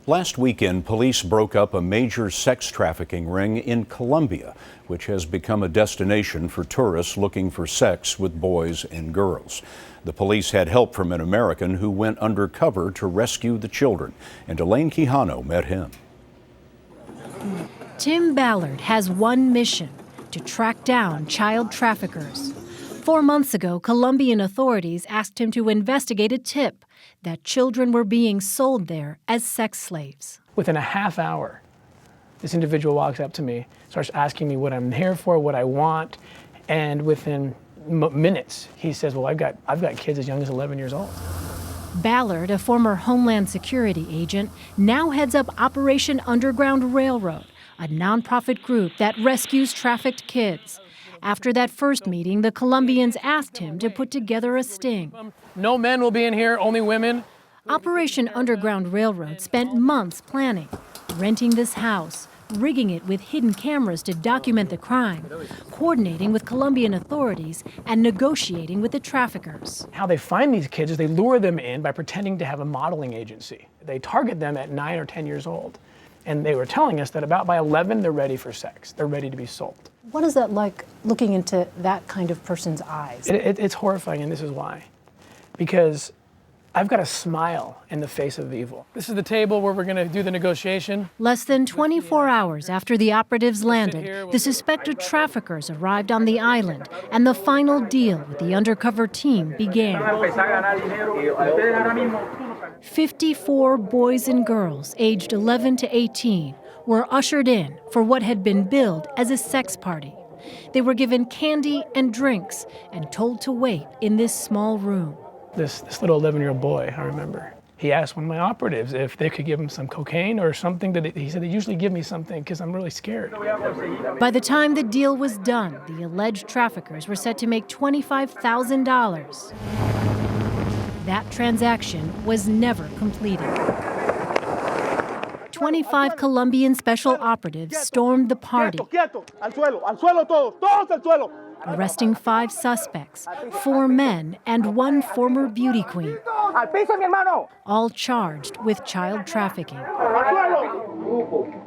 Last weekend, police broke up a major sex trafficking ring in Colombia, which has become a destination for tourists looking for sex with boys and girls. The police had help from an American who went undercover to rescue the children, and Elaine Quijano met him. Tim Ballard has one mission: to track down child traffickers. 4 months ago, Colombian authorities asked him to investigate a tip that children were being sold there as sex slaves. Within a half hour, this individual walks up to me, starts asking me what I'm here for, what I want, and within minutes, he says, well, I've got kids as young as 11 years old. Ballard, a former Homeland Security agent, now heads up Operation Underground Railroad, a nonprofit group that rescues trafficked kids. After that first meeting, the Colombians asked him to put together a sting. No men will be in here, only women. Operation Underground Railroad spent months planning, renting this house, rigging it with hidden cameras to document the crime, coordinating with Colombian authorities, and negotiating with the traffickers. How they find these kids is they lure them in by pretending to have a modeling agency. They target them at 9 or 10 years old. And they were telling us that about by 11, they're ready for sex. They're ready to be sold. What is that like, looking into that kind of person's eyes? It's horrifying, and this is why. Because I've got a smile in the face of evil. This is the table where we're going to do the negotiation. Less than 24 hours after the operatives landed, the suspected traffickers arrived on the island, and the final deal with the undercover team began. 54 boys and girls aged 11 to 18 were ushered in for what had been billed as a sex party. They were given candy and drinks and told to wait in this small room. This little 11-year-old boy, I remember, he asked one of my operatives if they could give him some cocaine or something. He said, they usually give me something because I'm really scared. By the time the deal was done, the alleged traffickers were set to make $25,000. That transaction was never completed. 25 Colombian special operatives stormed the party, arresting 5 suspects, 4 men and 1 former beauty queen, all charged with child trafficking.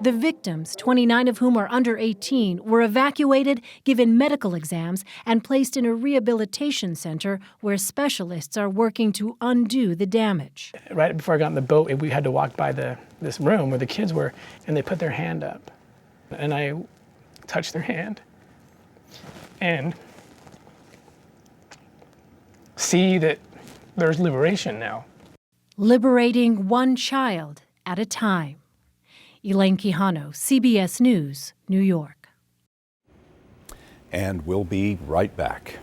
The victims, 29 of whom are under 18, were evacuated, given medical exams, and placed in a rehabilitation center where specialists are working to undo the damage. Right before I got in the boat, we had to walk by this room where the kids were, and they put their hand up. And I touched their hand and see that there's liberation now. Liberating one child at a time. Elaine Quijano, CBS News, New York. And we'll be right back.